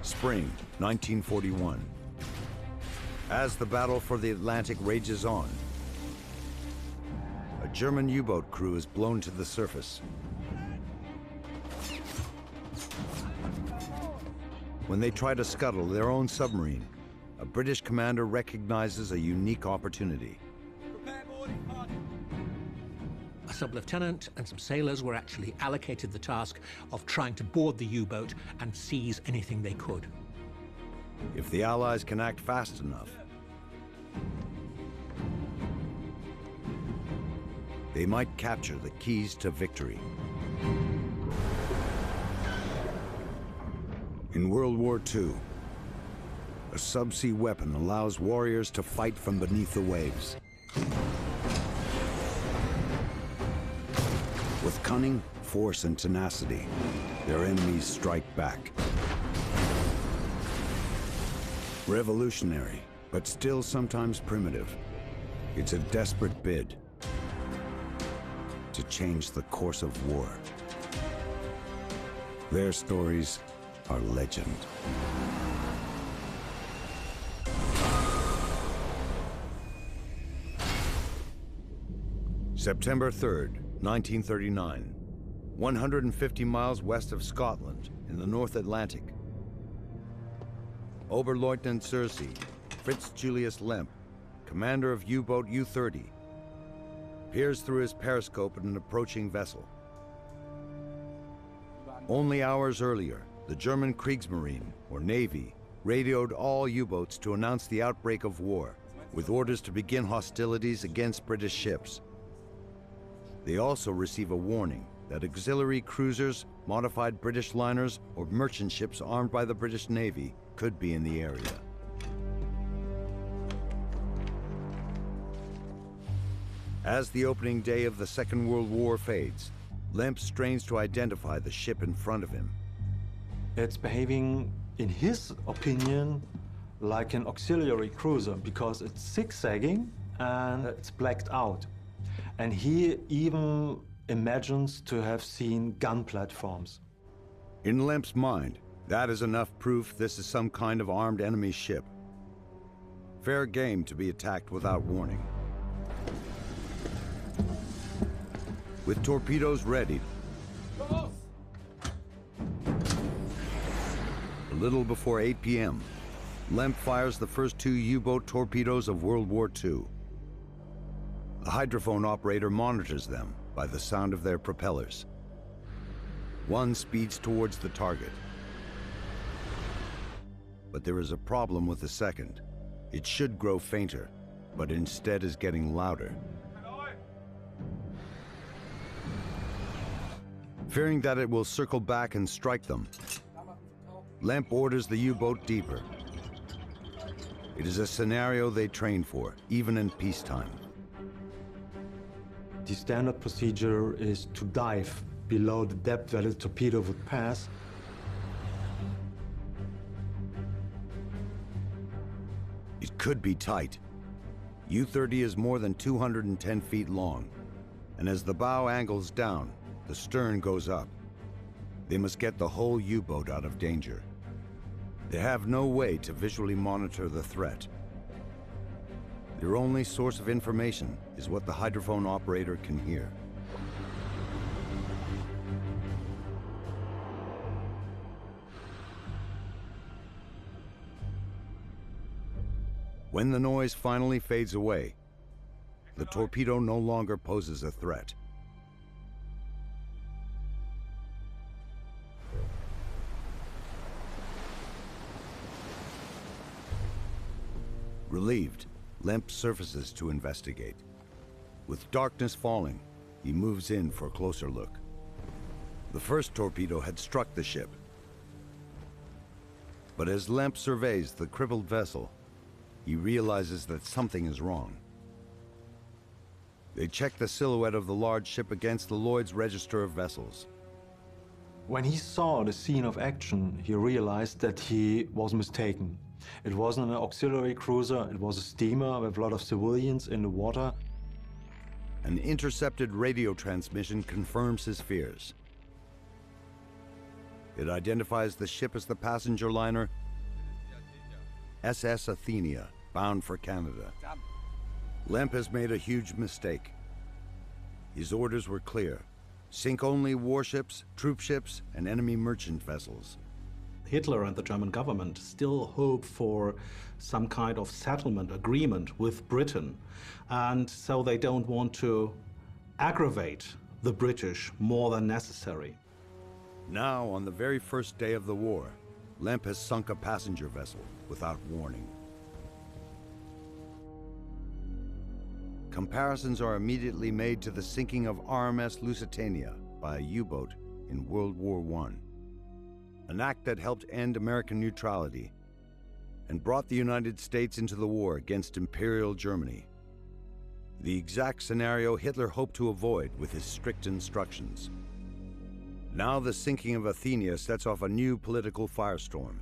Spring 1941. As the battle for the Atlantic rages on, a German U-boat crew is blown to the surface. When they try to scuttle their own submarine, a British commander recognizes a unique opportunity. A sub-lieutenant and some sailors were actually allocated the task of trying to board the U-boat and seize anything they could. If the Allies can act fast enough, they might capture the keys to victory. In World War II, a subsea weapon allows warriors to fight from beneath the waves. With cunning, force, and tenacity, their enemies strike back. Revolutionary, but still sometimes primitive, it's a desperate bid to change the course of war. Their stories are legend. September 3rd, 1939, 150 miles west of Scotland in the North Atlantic. Oberleutnant Cersei, Fritz Julius Lemp, commander of U-boat U-30, peers through his periscope at an approaching vessel. Only hours earlier, the German Kriegsmarine, or Navy, radioed all U-boats to announce the outbreak of war, with orders to begin hostilities against British ships. They also receive a warning that auxiliary cruisers, modified British liners, or merchant ships armed by the British Navy could be in the area. As the opening day of the Second World War fades, Lemp strains to identify the ship in front of him. It's behaving, in his opinion, like an auxiliary cruiser because it's zigzagging and it's blacked out. And he even imagines to have seen gun platforms. In Lemp's mind, that is enough proof this is some kind of armed enemy ship. Fair game to be attacked without warning. With torpedoes ready, a little before 8 p.m., Lemp fires the first 2 U-boat torpedoes of World War II. The hydrophone operator monitors them by the sound of their propellers. One speeds towards the target. But there is a problem with the second. It should grow fainter, but instead is getting louder. Fearing that it will circle back and strike them, Lemp orders the U-boat deeper. It is a scenario they train for, even in peacetime. The standard procedure is to dive below the depth where the torpedo would pass. It could be tight. U-30 is more than 210 feet long, and as the bow angles down, the stern goes up. They must get the whole U-boat out of danger. They have no way to visually monitor the threat. Their only source of information is what the hydrophone operator can hear. When the noise finally fades away, the torpedo no longer poses a threat. Relieved, Lemp surfaces to investigate. With darkness falling, he moves in for a closer look. The first torpedo had struck the ship. But as Lemp surveys the crippled vessel, he realizes that something is wrong. They check the silhouette of the large ship against the Lloyd's Register of Vessels. When he saw the scene of action, he realized that he was mistaken. It wasn't an auxiliary cruiser, it was a steamer with a lot of civilians in the water. An intercepted radio transmission confirms his fears. It identifies the ship as the passenger liner SS Athenia, bound for Canada. Lemp has made a huge mistake. His orders were clear: sink only warships, troop ships, and enemy merchant vessels. Hitler and the German government still hope for some kind of settlement agreement with Britain, and so they don't want to aggravate the British more than necessary. Now, on the very first day of the war, Lemp has sunk a passenger vessel without warning. Comparisons are immediately made to the sinking of RMS Lusitania by a U-boat in World War I, an act that helped end American neutrality and brought the United States into the war against Imperial Germany. The exact scenario Hitler hoped to avoid with his strict instructions. Now the sinking of Athenia sets off a new political firestorm.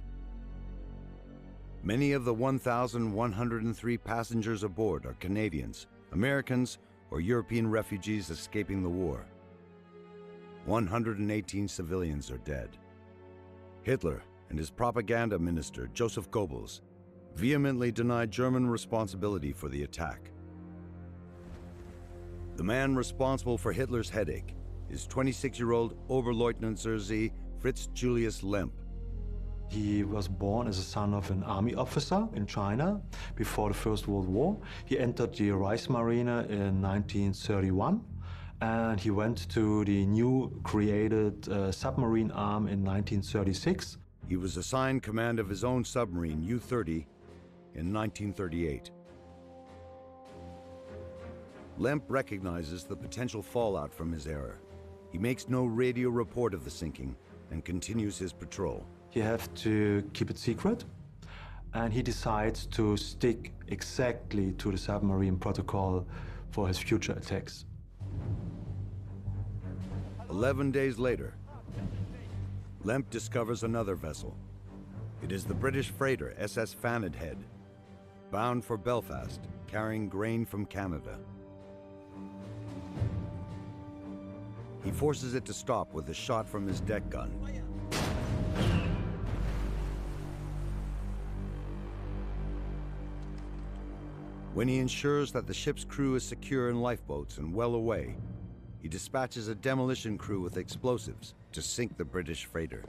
Many of the 1,103 passengers aboard are Canadians, Americans, or European refugees escaping the war. 118 civilians are dead. Hitler and his propaganda minister, Joseph Goebbels, vehemently denied German responsibility for the attack. The man responsible for Hitler's headache is 26-year-old Oberleutnant zur See Fritz Julius Lemp. He was born as a son of an army officer in China before the First World War. He entered the Reichsmarine in 1931, and he went to the new created submarine arm in 1936. He was assigned command of his own submarine, U-30, in 1938. Lemp recognizes the potential fallout from his error. He makes no radio report of the sinking and continues his patrol. He has to keep it secret, and he decides to stick exactly to the submarine protocol for his future attacks. 11 days later, Lemp discovers another vessel. It is the British freighter SS Faned Head, bound for Belfast, carrying grain from Canada. He forces it to stop with a shot from his deck gun. When he ensures that the ship's crew is secure in lifeboats and well away, he dispatches a demolition crew with explosives to sink the British freighter.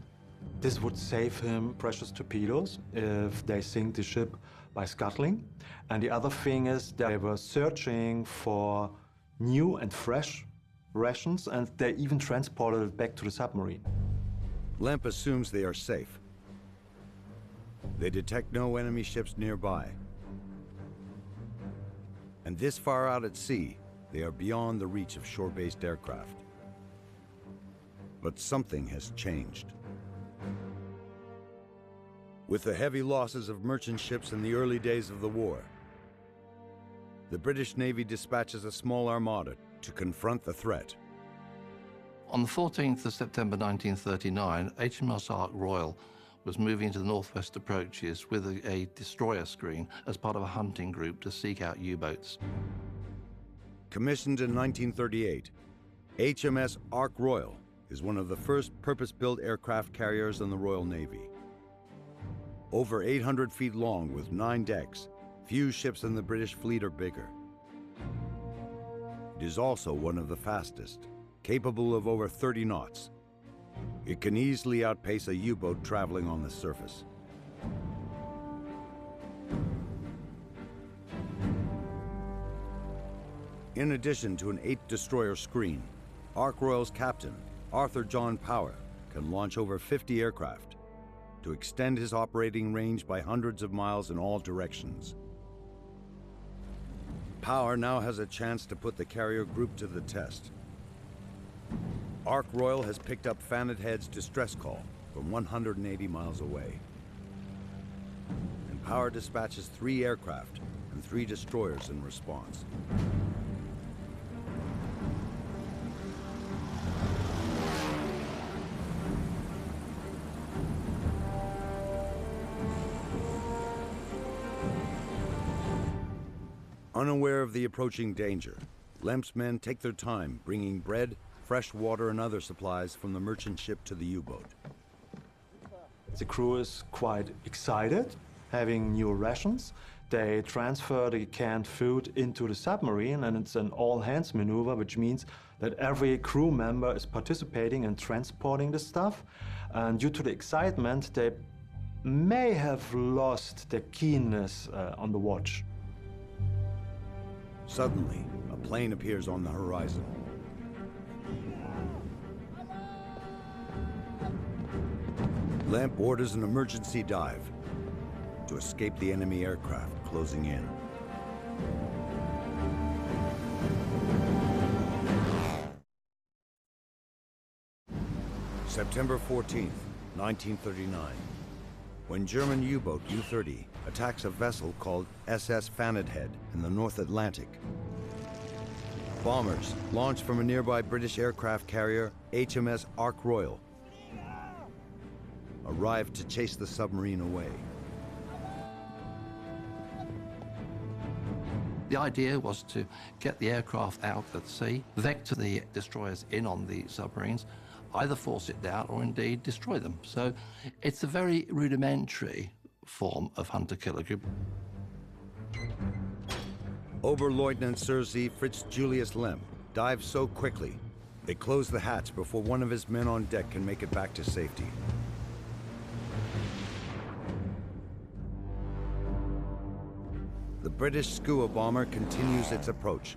This would save him precious torpedoes if they sink the ship by scuttling. And the other thing is they were searching for new and fresh rations, and they even transported it back to the submarine. Lemp assumes they are safe. They detect no enemy ships nearby. And this far out at sea, they are beyond the reach of shore-based aircraft. But something has changed. With the heavy losses of merchant ships in the early days of the war, the British Navy dispatches a small armada to confront the threat. On the 14th of September 1939, HMS Ark Royal was moving into the northwest approaches with a destroyer screen as part of a hunting group to seek out U-boats. Commissioned in 1938, HMS Ark Royal is one of the first purpose-built aircraft carriers in the Royal Navy. Over 800 feet long with 9 decks, few ships in the British fleet are bigger. It is also one of the fastest, capable of over 30 knots. It can easily outpace a U-boat traveling on the surface. In addition to an 8-destroyer screen, Ark Royal's captain, Arthur John Power, can launch over 50 aircraft to extend his operating range by hundreds of miles in all directions. Power now has a chance to put the carrier group to the test. Ark Royal has picked up Faned Head's distress call from 180 miles away. And Power dispatches 3 aircraft and 3 destroyers in response. Unaware of the approaching danger, Lemp's men take their time bringing bread, fresh water, and other supplies from the merchant ship to the U-boat. The crew is quite excited, having new rations. They transfer the canned food into the submarine, and it's an all-hands maneuver, which means that every crew member is participating in transporting the stuff. And due to the excitement, they may have lost their keenness on the watch. Suddenly, a plane appears on the horizon. Lamp orders an emergency dive to escape the enemy aircraft closing in. September 14th, 1939, when German U-boat U-30 attacks a vessel called SS Fanedhead in the North Atlantic. Bombers, launched from a nearby British aircraft carrier, HMS Ark Royal, arrived to chase the submarine away. The idea was to get the aircraft out at sea, vector the destroyers in on the submarines, either force it down or indeed destroy them. So it's a very rudimentary form of hunter-killer group. Oberleutnant Sir Z. Fritz Julius Lemp dives so quickly, they close the hatch before one of his men on deck can make it back to safety. The British Skua bomber continues its approach.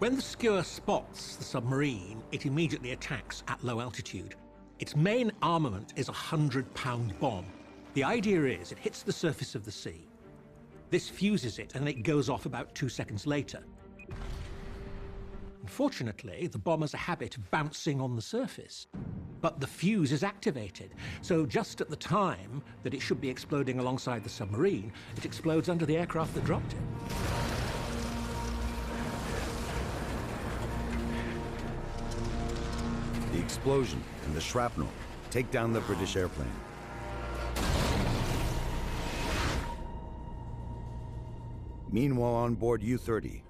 When the Skua spots the submarine, it immediately attacks at low altitude. Its main armament is a 100-pound bomb. The idea is it hits the surface of the sea. This fuses it, and it goes off about 2 seconds later. Unfortunately, the bomb has a habit of bouncing on the surface. But the fuse is activated, so just at the time that it should be exploding alongside the submarine, it explodes under the aircraft that dropped it. The explosion and the shrapnel take down the British airplane. Meanwhile, on board U-30,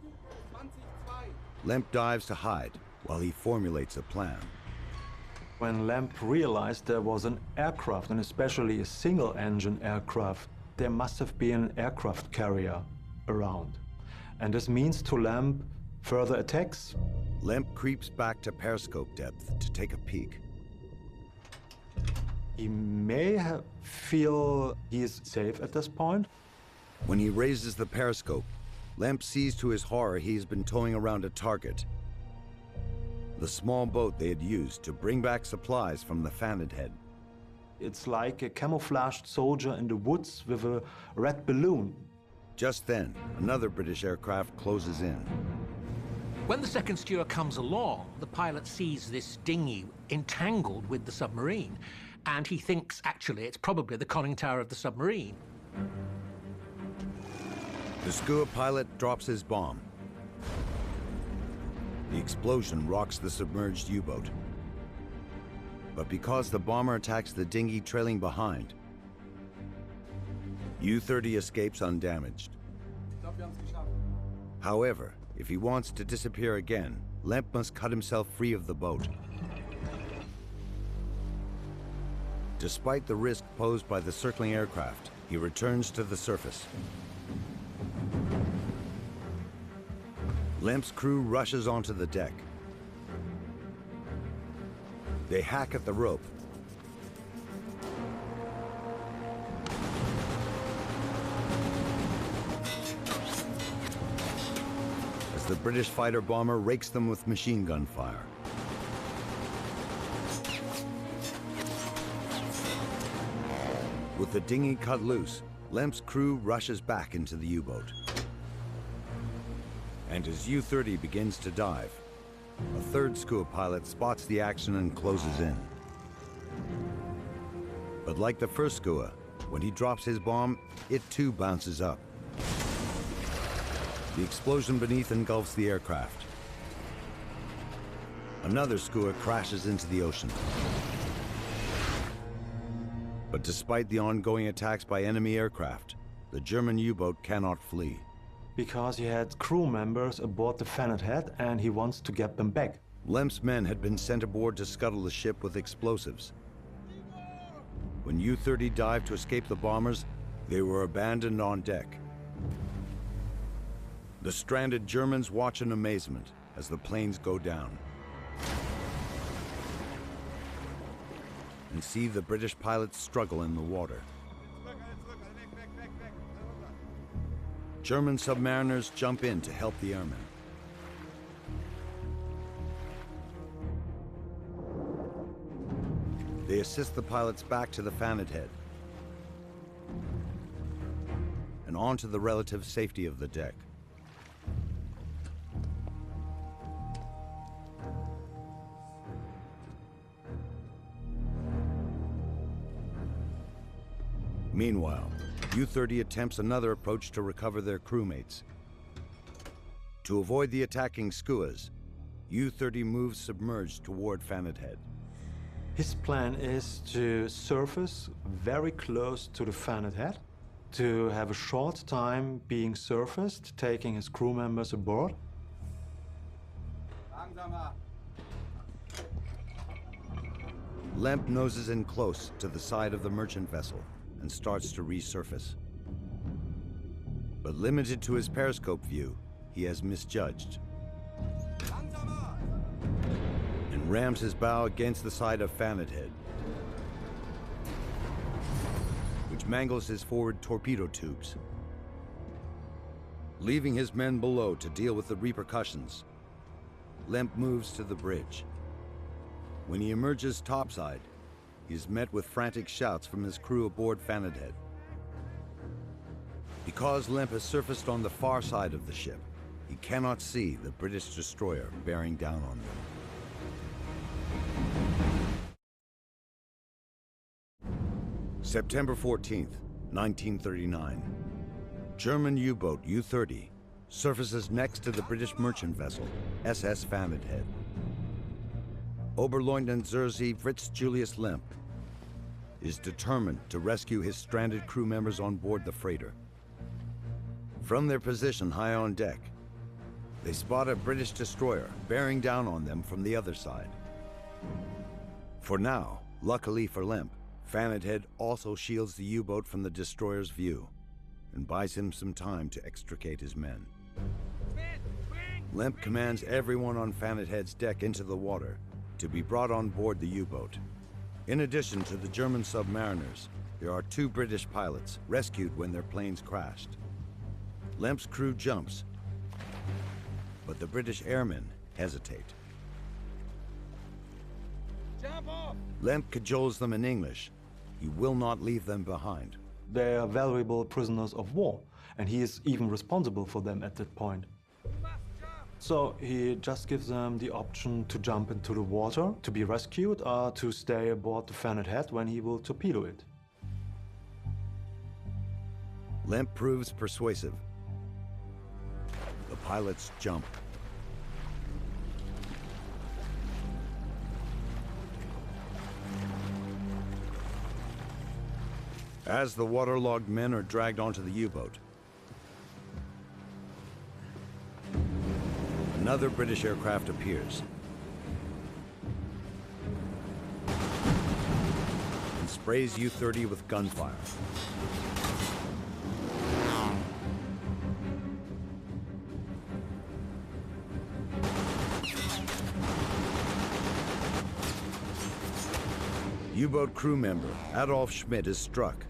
Lemp dives to hide while he formulates a plan. When Lemp realized there was an aircraft, and especially a single-engine aircraft, there must have been an aircraft carrier around. And this means to Lemp further attacks. Lemp creeps back to periscope depth to take a peek. He may feel he is safe at this point. When he raises the periscope, Lemp sees to his horror he's been towing around a target. The small boat they had used to bring back supplies from the Fanedhead. It's like a camouflaged soldier in the woods with a red balloon. Just then, another British aircraft closes in. When the second Skua comes along, the pilot sees this dinghy entangled with the submarine, and he thinks, actually, it's probably the conning tower of the submarine. The Skua pilot drops his bomb. The explosion rocks the submerged U-boat. But because the bomber attacks the dinghy trailing behind, U-30 escapes undamaged. However, if he wants to disappear again, Lemp must cut himself free of the boat. Despite the risk posed by the circling aircraft, he returns to the surface. Lemp's crew rushes onto the deck. They hack at the rope. As the British fighter bomber rakes them with machine gun fire. With the dinghy cut loose, Lemp's crew rushes back into the U-boat. And as U-30 begins to dive, a third Skua pilot spots the action and closes in. But like the first Skua, when he drops his bomb, it too bounces up. The explosion beneath engulfs the aircraft. Another Skua crashes into the ocean. But despite the ongoing attacks by enemy aircraft, the German U-boat cannot flee. Because he had crew members aboard the Fanedhead and he wants to get them back. Lemp's men had been sent aboard to scuttle the ship with explosives. When U-30 dived to escape the bombers, they were abandoned on deck. The stranded Germans watch in amazement as the planes go down, and see the British pilots struggle in the water. German submariners jump in to help the airmen. They assist the pilots back to the Fannet Head and onto the relative safety of the deck. Meanwhile, U-30 attempts another approach to recover their crewmates. To avoid the attacking skuas, U-30 moves submerged toward Fannet Head. His plan is to surface very close to the Fannet Head, to have a short time being surfaced, taking his crew members aboard. Lemp noses in close to the side of the merchant vessel and starts to resurface. But limited to his periscope view, he has misjudged and rams his bow against the side of Fannet Head, which mangles his forward torpedo tubes. Leaving his men below to deal with the repercussions, Lemp moves to the bridge. When he emerges topside, he is met with frantic shouts from his crew aboard Fannet Head. Because Lemp has surfaced on the far side of the ship, he cannot see the British destroyer bearing down on them. September 14th, 1939. German U-boat U-30 surfaces next to the British merchant vessel, SS Fannet Head. Oberleutnant Zersee Fritz Julius Lemp is determined to rescue his stranded crew members on board the freighter. From their position high on deck, they spot a British destroyer bearing down on them from the other side. For now, luckily for Lemp, Fannet Head also shields the U-boat from the destroyer's view and buys him some time to extricate his men. Lemp commands everyone on Fannet Head's deck into the water to be brought on board the U-boat. In addition to the German submariners, there are 2 British pilots rescued when their planes crashed. Lemp's crew jumps, but the British airmen hesitate. Jump off! Lemp cajoles them in English. He will not leave them behind. They are valuable prisoners of war, and he is even responsible for them at that point. So he just gives them the option to jump into the water, to be rescued, or to stay aboard the Fannet Head when he will torpedo it. Lemp proves persuasive. The pilots jump. As the waterlogged men are dragged onto the U-boat, another British aircraft appears and sprays U-30 with gunfire. U-boat crew member Adolf Schmidt is struck,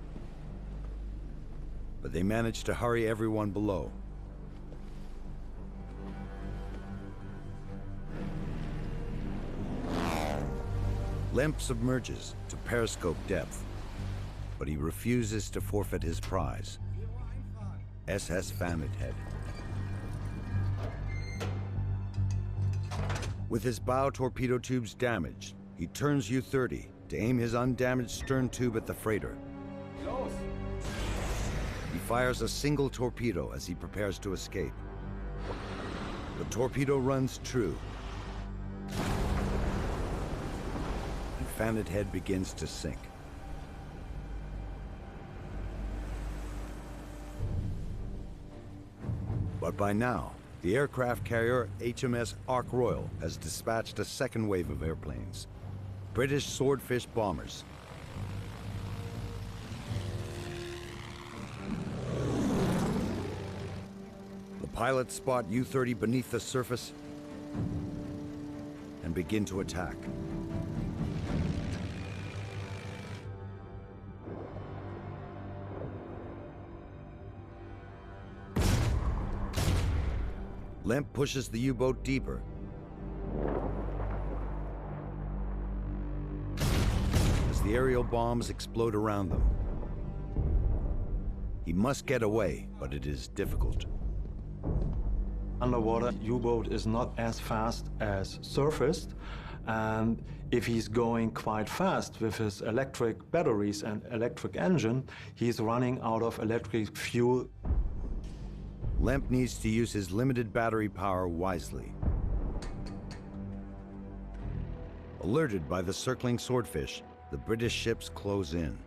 but they manage to hurry everyone below. Lemp submerges to periscope depth, but he refuses to forfeit his prize, SS Fannet Head. With his bow torpedo tubes damaged, he turns U-30 to aim his undamaged stern tube at the freighter. He fires a single torpedo as he prepares to escape. The torpedo runs true, and Fannet Head begins to sink. But by now, the aircraft carrier HMS Ark Royal has dispatched a second wave of airplanes, British Swordfish bombers. pilots spot U-30 beneath the surface and begin to attack. Lemp pushes the U-boat deeper. As the aerial bombs explode around them. He must get away, but it is difficult. Underwater, U-boat is not as fast as surfaced, and if he's going quite fast with his electric batteries and electric engine, he's running out of electric fuel. Lemp needs to use his limited battery power wisely. Alerted by the circling swordfish, the British ships close in.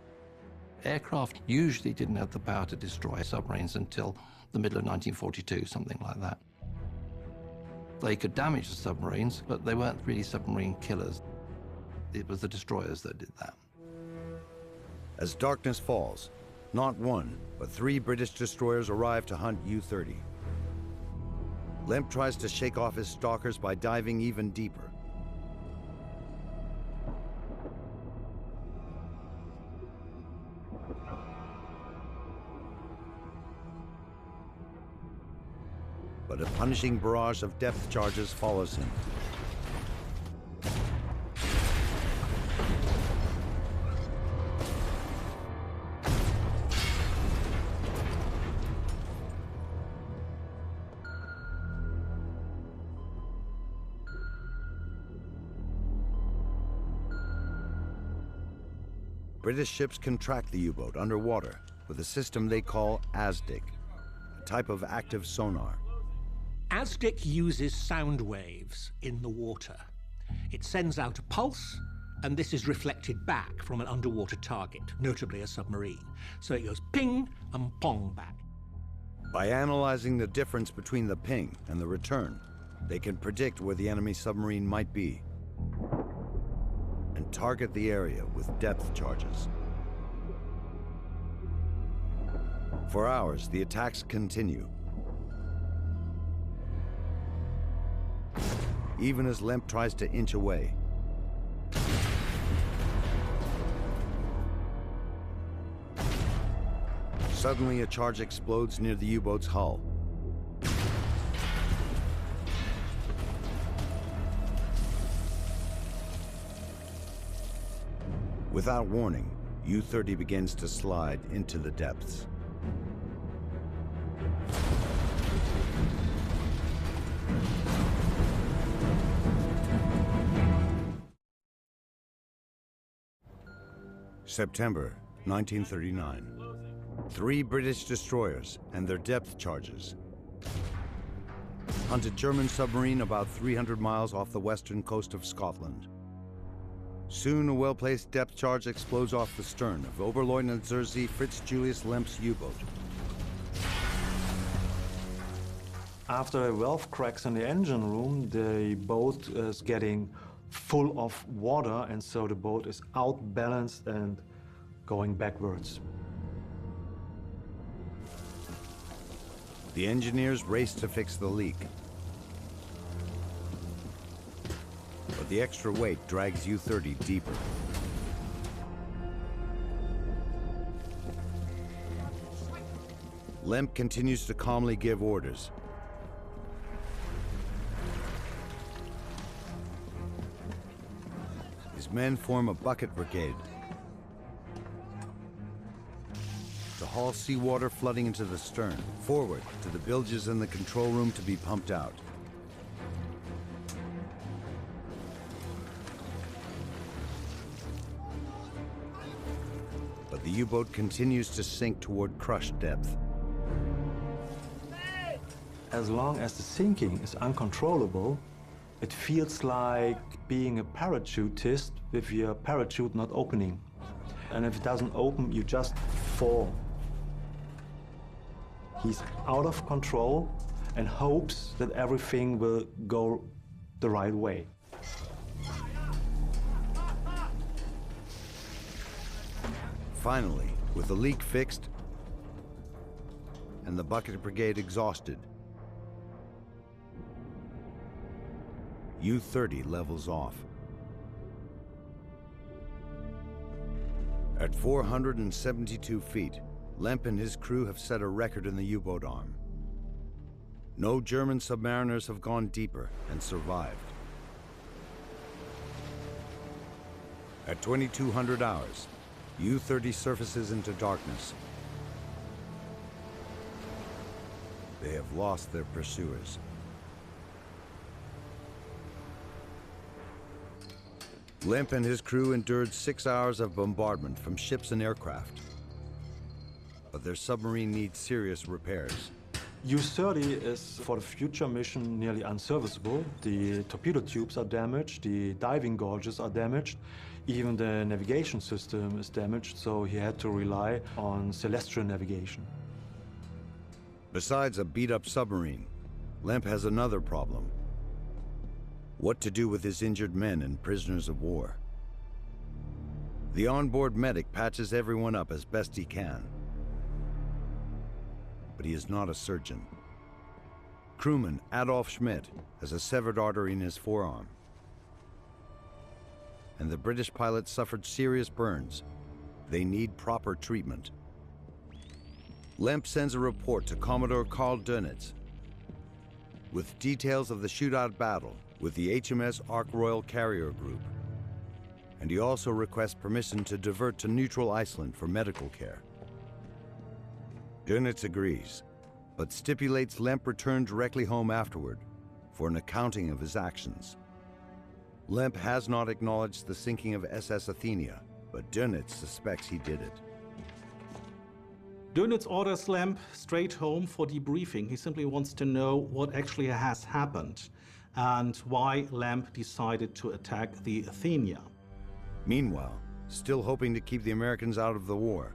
Aircraft usually didn't have the power to destroy submarines until the middle of 1942, something like that. They could damage the submarines, but they weren't really submarine killers. It was the destroyers that did that. As darkness falls, not one, but 3 British destroyers arrive to hunt U-30. Lemp tries to shake off his stalkers by diving even deeper. But a punishing barrage of depth charges follows him. British ships can track the U-boat underwater with a system they call ASDIC, a type of active sonar. ASDIC uses sound waves in the water. It sends out a pulse, and this is reflected back from an underwater target, notably a submarine. So it goes ping and pong back. By analyzing the difference between the ping and the return, they can predict where the enemy submarine might be and target the area with depth charges. For hours, the attacks continue. Even as Lemp tries to inch away. Suddenly, a charge explodes near the U-boat's hull. Without warning, U-30 begins to slide into the depths. September 1939. 3 British destroyers and their depth charges hunt a German submarine about 300 miles off the western coast of Scotland. Soon, a well-placed depth charge explodes off the stern of Oberleutnant Zerzy Fritz Julius Lemp's U-boat. After a valve cracks in the engine room, the boat is getting full of water, and so the boat is outbalanced and going backwards. The engineers race to fix the leak. But the extra weight drags U-30 deeper. Lemp continues to calmly give orders. His men form a bucket brigade to haul seawater flooding into the stern, forward to the bilges in the control room to be pumped out. But the U-boat continues to sink toward crush depth. As long as the sinking is uncontrollable, it feels like being a parachutist with your parachute not opening. And if it doesn't open, you just fall. He's out of control and hopes that everything will go the right way. Finally, with the leak fixed and the bucket brigade exhausted, U-30 levels off. At 472 feet, Lemp and his crew have set a record in the U-boat arm. No German submariners have gone deeper and survived. At 2200 hours, U-30 surfaces into darkness. They have lost their pursuers. Lemp and his crew endured 6 hours of bombardment from ships and aircraft. But their submarine needs serious repairs. U-30 is, for the future mission, nearly unserviceable. The torpedo tubes are damaged, the diving gauges are damaged, even the navigation system is damaged, so he had to rely on celestial navigation. Besides a beat-up submarine, Lemp has another problem. What to do with his injured men and prisoners of war. The onboard medic patches everyone up as best he can. But he is not a surgeon. Crewman Adolf Schmidt has a severed artery in his forearm. And the British pilot suffered serious burns. They need proper treatment. Lemp sends a report to Commodore Karl Dönitz with details of the shootout battle with the HMS Ark Royal Carrier Group. And he also requests permission to divert to neutral Iceland for medical care. Dönitz agrees, but stipulates Lemp return directly home afterward for an accounting of his actions. Lemp has not acknowledged the sinking of SS Athenia, but Dönitz suspects he did it. Dönitz orders Lemp straight home for debriefing. He simply wants to know what actually has happened and why Lemp decided to attack the Athenia. Meanwhile, still hoping to keep the Americans out of the war,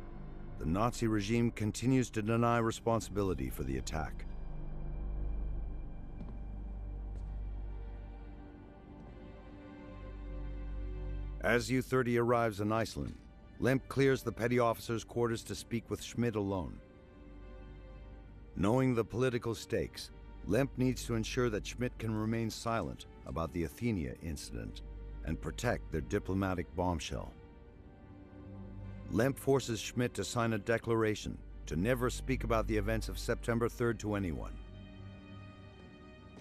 the Nazi regime continues to deny responsibility for the attack. As U-30 arrives in Iceland, Lemp clears the petty officer's quarters to speak with Schmidt alone. Knowing the political stakes, Lemp needs to ensure that Schmidt can remain silent about the Athenia incident and protect their diplomatic bombshell. Lemp forces Schmidt to sign a declaration to never speak about the events of September 3rd to anyone.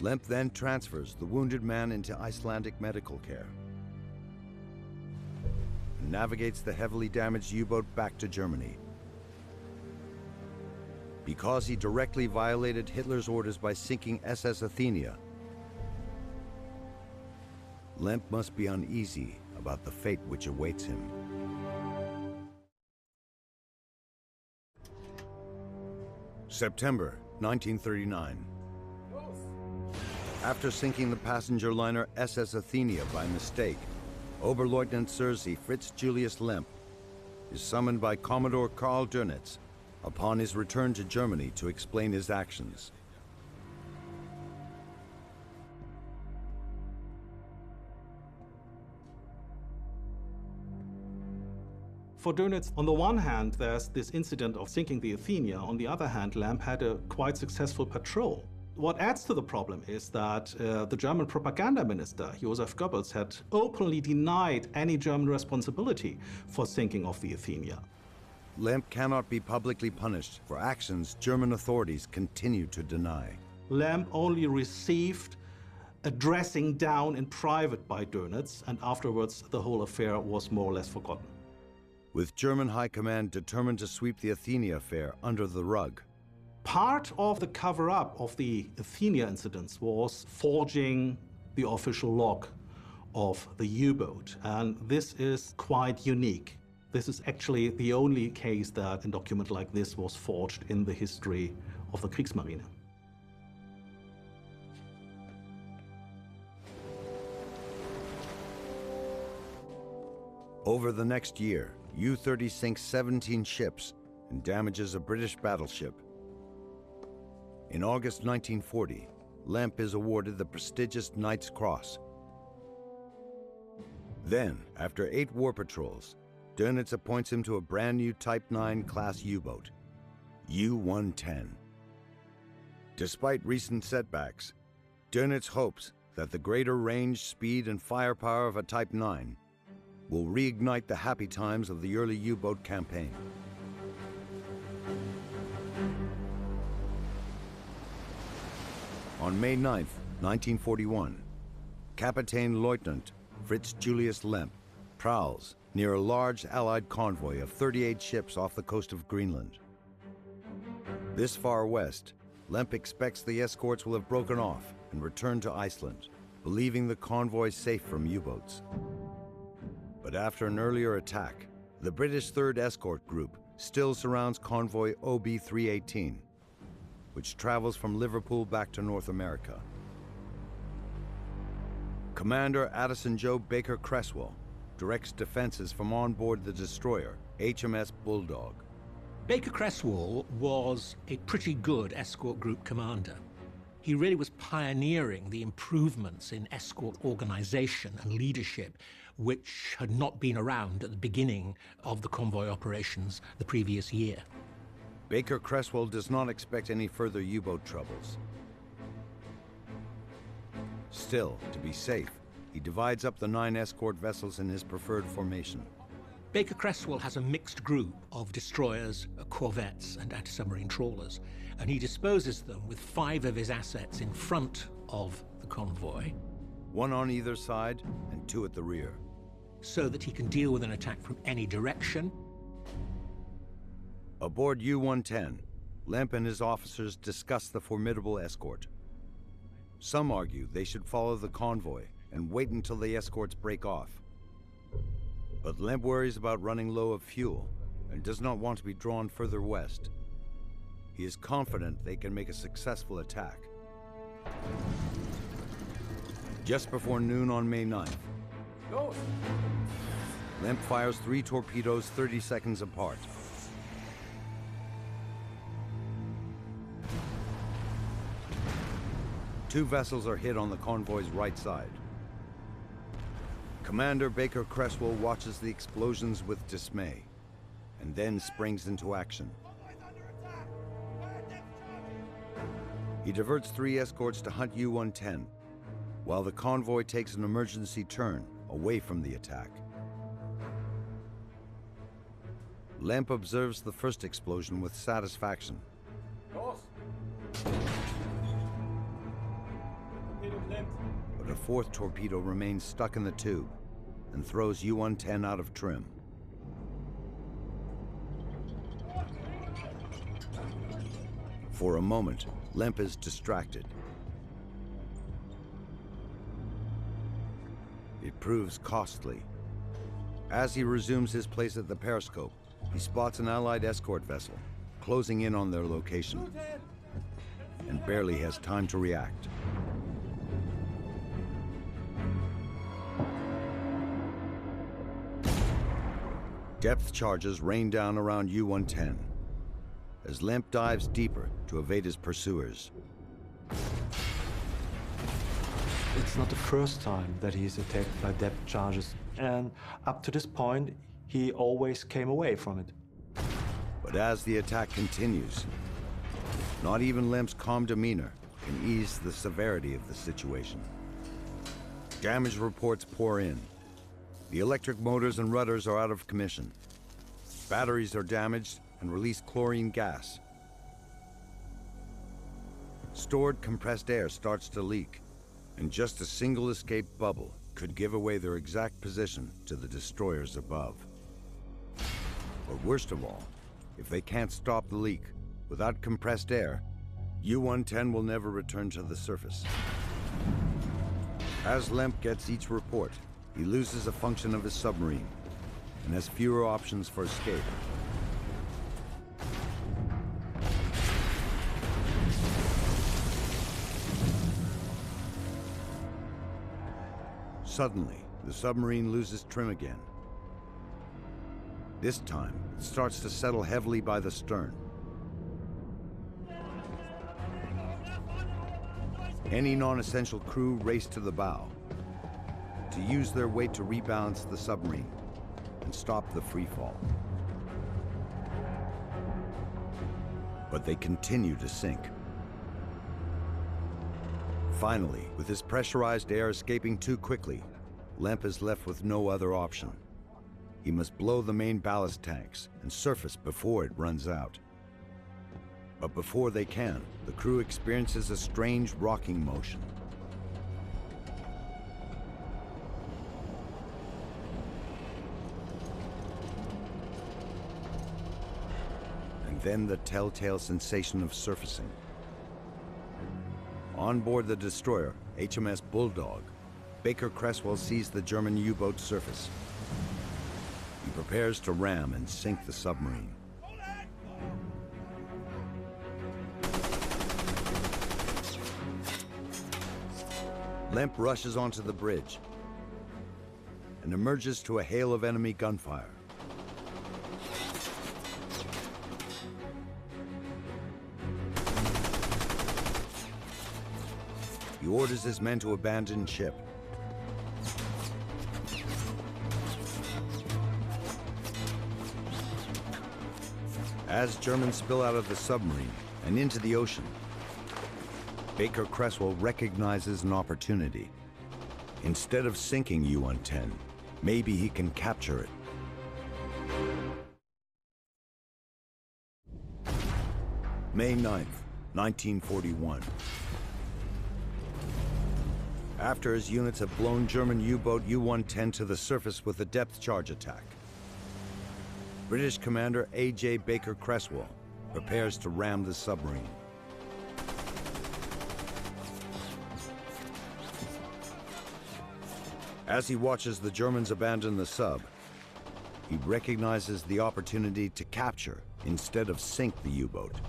Lemp then transfers the wounded man into Icelandic medical care and navigates the heavily damaged U-boat back to Germany. Because he directly violated Hitler's orders by sinking SS Athenia, Lemp must be uneasy about the fate which awaits him. September 1939. After sinking the passenger liner SS Athenia by mistake, Oberleutnant Sersi Fritz Julius Lemp is summoned by Commodore Karl Dönitz upon his return to Germany to explain his actions. For Dönitz, on the one hand, there's this incident of sinking the Athenia. On the other hand, Lemp had a quite successful patrol. What adds to the problem is that the German propaganda minister, Joseph Goebbels, had openly denied any German responsibility for sinking of the Athenia. Lemp cannot be publicly punished for actions German authorities continue to deny. Lemp only received a dressing down in private by Dönitz, and afterwards the whole affair was more or less forgotten. With German high command determined to sweep the Athenia affair under the rug. Part of the cover-up of the Athenia incidents was forging the official log of the U-boat, and this is quite unique. This is actually the only case that a document like this was forged in the history of the Kriegsmarine. Over the next year, U-30 sinks 17 ships and damages a British battleship. In August 1940, Lemp is awarded the prestigious Knight's Cross. Then, after 8 war patrols, Dönitz appoints him to a brand new Type 9 class U-boat, U-110. Despite recent setbacks, Dönitz hopes that the greater range, speed, and firepower of a Type 9 will reignite the happy times of the early U-boat campaign. On May 9, 1941, Kapitän Leutnant Fritz Julius Lemp prowls near a large Allied convoy of 38 ships off the coast of Greenland. This far west, Lemp expects the escorts will have broken off and returned to Iceland, believing the convoy safe from U-boats. But after an earlier attack, the British 3rd Escort Group still surrounds convoy OB-318, which travels from Liverpool back to North America. Commander Addison Joe Baker Creswell directs defenses from on board the destroyer HMS Bulldog. Baker Creswell was a pretty good escort group commander. He really was pioneering the improvements in escort organization and leadership, which had not been around at the beginning of the convoy operations the previous year. Baker Creswell does not expect any further U-boat troubles. Still, to be safe, he divides up the 9 escort vessels in his preferred formation. Baker Creswell has a mixed group of destroyers, corvettes, and anti-submarine trawlers, and he disposes them with 5 of his assets in front of the convoy, 1 on either side and 2 at the rear, so that he can deal with an attack from any direction. Aboard U-110, Lemp and his officers discuss the formidable escort. Some argue they should follow the convoy and wait until the escorts break off. But Lemp worries about running low of fuel and does not want to be drawn further west. He is confident they can make a successful attack. Just before noon on May 9th, Lemp fires 3 torpedoes 30 seconds apart. Two vessels are hit on the convoy's right side. Commander Baker Creswell watches the explosions with dismay, and then springs into action. He diverts 3 escorts to hunt U-110, while the convoy takes an emergency turn away from the attack. Lemp observes the first explosion with satisfaction. But a 4th torpedo remains stuck in the tube and throws U-110 out of trim. For a moment, Lemp is distracted. It proves costly. As he resumes his place at the periscope, he spots an Allied escort vessel closing in on their location and barely has time to react. Depth charges rain down around U-110 as Lemp dives deeper to evade his pursuers. It's not the first time that he's attacked by depth charges, and up to this point, he always came away from it. But as the attack continues, not even Lemp's calm demeanor can ease the severity of the situation. Damage reports pour in. The electric motors and rudders are out of commission. Batteries are damaged and release chlorine gas. Stored compressed air starts to leak, and just a single escape bubble could give away their exact position to the destroyers above. But worst of all, if they can't stop the leak, without compressed air, U-110 will never return to the surface. As Lemp gets each report, he loses a function of his submarine and has fewer options for escape. Suddenly, the submarine loses trim again. This time, it starts to settle heavily by the stern. Any non-essential crew race to the bow to use their weight to rebalance the submarine and stop the freefall. But they continue to sink. Finally, with his pressurized air escaping too quickly, Lemp is left with no other option. He must blow the main ballast tanks and surface before it runs out. But before they can, the crew experiences a strange rocking motion. And then the telltale sensation of surfacing. On board the destroyer, HMS Bulldog, Baker Cresswell sees the German U-boat surface. He prepares to ram and sink the submarine. Lemp rushes onto the bridge and emerges to a hail of enemy gunfire. He orders his men to abandon ship. As Germans spill out of the submarine and into the ocean, Baker Cresswell recognizes an opportunity. Instead of sinking U-110, maybe he can capture it. May 9th, 1941. After his units have blown German U-boat U-110 to the surface with a depth charge attack, British commander A.J. Baker Cresswell prepares to ram the submarine. As he watches the Germans abandon the sub, he recognizes the opportunity to capture instead of sink the U-boat.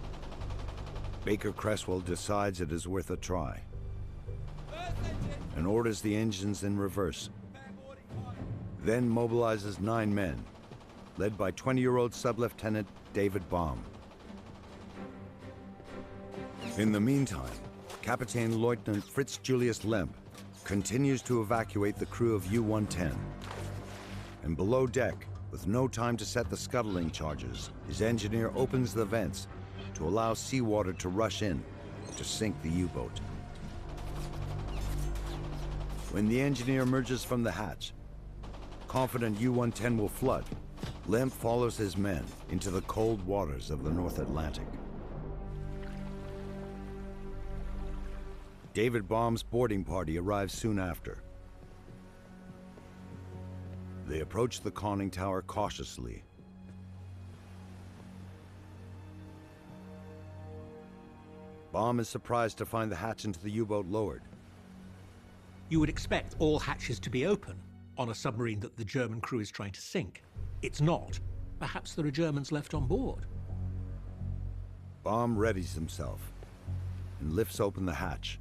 Baker Cresswell decides it is worth a try and orders the engines in reverse, then mobilizes 9 men, led by 20-year-old Sub-Lieutenant David Baum. In the meantime, Captain Lieutenant Fritz Julius Lemp continues to evacuate the crew of U-110. And below deck, with no time to set the scuttling charges, his engineer opens the vents to allow seawater to rush in to sink the U-boat. When the engineer emerges from the hatch, confident U-110 will flood, Lemp follows his men into the cold waters of the North Atlantic. David Baum's boarding party arrives soon after. They approach the conning tower cautiously. Baum is surprised to find the hatch into the U-boat lowered. You would expect all hatches to be open on a submarine that the German crew is trying to sink. It's not. Perhaps there are Germans left on board. Baum readies himself and lifts open the hatch.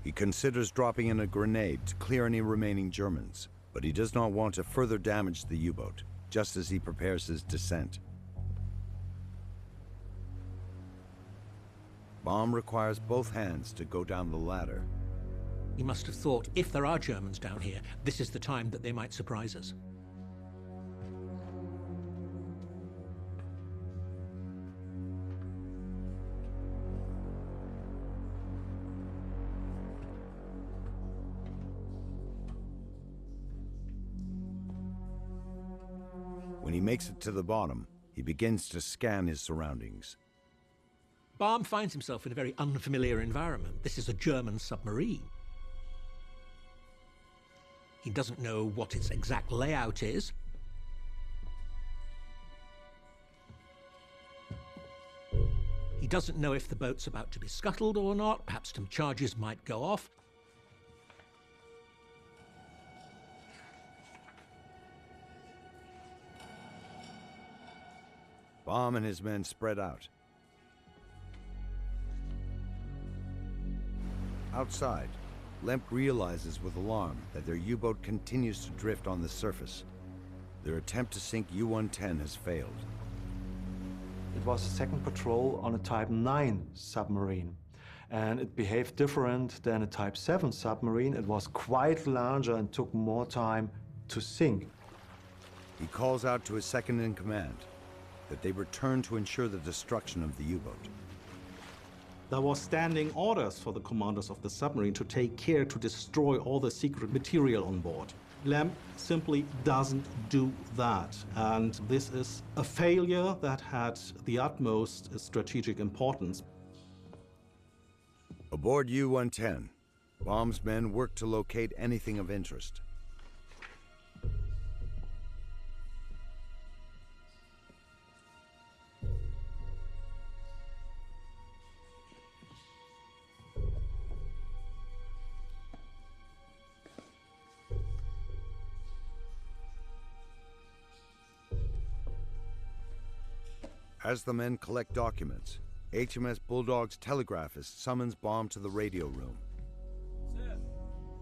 He considers dropping in a grenade to clear any remaining Germans, but he does not want to further damage the U-boat, just as he prepares his descent. Baum requires both hands to go down the ladder. He must have thought, if there are Germans down here, this is the time that they might surprise us. When he makes it to the bottom, he begins to scan his surroundings. Baum finds himself in a very unfamiliar environment. This is a German submarine. He doesn't know what its exact layout is. He doesn't know if the boat's about to be scuttled or not. Perhaps some charges might go off. Baum and his men spread out. Outside, Lemp realizes with alarm that their U-boat continues to drift on the surface. Their attempt to sink U-110 has failed. It was a second patrol on a Type 9 submarine, and it behaved different than a Type 7 submarine. It was quite larger and took more time to sink. He calls out to his second-in-command that they return to ensure the destruction of the U-boat. There was standing orders for the commanders of the submarine to take care to destroy all the secret material on board. LAMP simply doesn't do that, and this is a failure that had the utmost strategic importance. Aboard U-110, Baum's men worked to locate anything of interest. As the men collect documents, HMS Bulldog's telegraphist summons Baum to the radio room.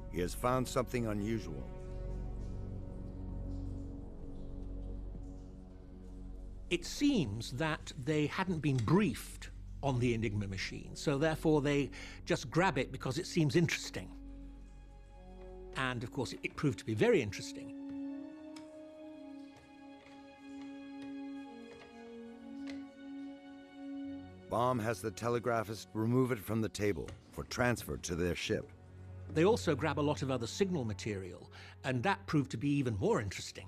He has found something unusual. It seems that they hadn't been briefed on the Enigma machine, so therefore they just grab it because it seems interesting. And of course, it proved to be very interesting. Baum has the telegraphist remove it from the table for transfer to their ship. They also grab a lot of other signal material, and that proved to be even more interesting.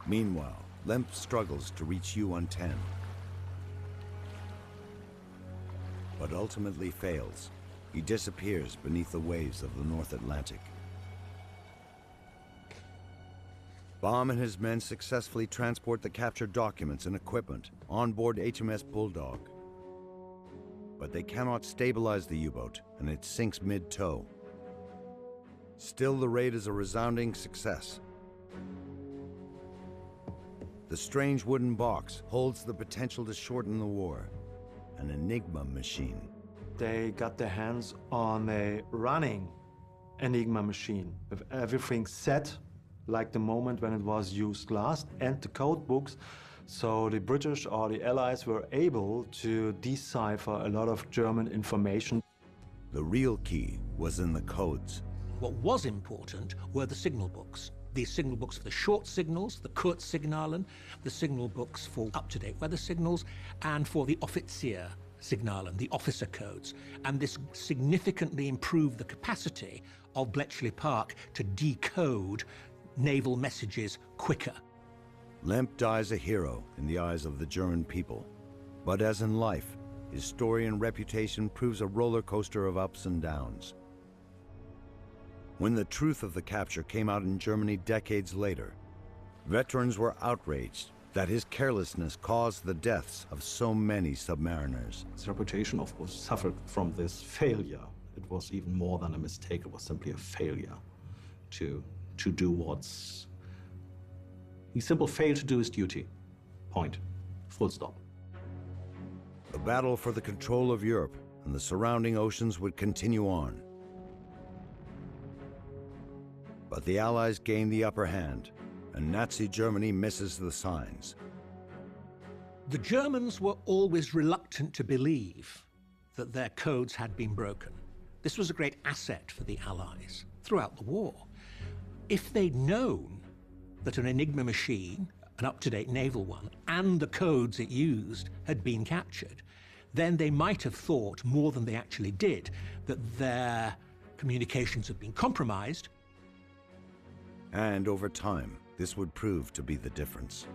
Meanwhile, Lemp struggles to reach U-110, but ultimately fails. He disappears beneath the waves of the North Atlantic. Baum and his men successfully transport the captured documents and equipment on board HMS Bulldog. But they cannot stabilize the U-boat, and it sinks mid-tow. Still, the raid is a resounding success. The strange wooden box holds the potential to shorten the war, an Enigma machine. They got their hands on a running Enigma machine with everything set like the moment when it was used last, and the code books, so the British or the Allies were able to decipher a lot of German information. The real key was in the codes. What was important were the signal books. The signal books for the short signals, the Kurzsignalen, the signal books for up-to-date weather signals, and for the Offiziersignalen, the officer codes. And this significantly improved the capacity of Bletchley Park to decode naval messages quicker. Lemp dies a hero in the eyes of the German people. But as in life, his story and reputation proves a roller coaster of ups and downs. When the truth of the capture came out in Germany decades later, veterans were outraged that his carelessness caused the deaths of so many submariners. His reputation, of course, suffered from this failure. It was even more than a mistake. It was simply a failure to do what's... He simply failed to do his duty. Point. Full stop. The battle for the control of Europe and the surrounding oceans would continue on. But the Allies gained the upper hand, and Nazi Germany misses the signs. The Germans were always reluctant to believe that their codes had been broken. This was a great asset for the Allies throughout the war. If they'd known that an Enigma machine, an up-to-date naval one, and the codes it used had been captured, then they might have thought more than they actually did, that their communications had been compromised. And over time, this would prove to be the difference.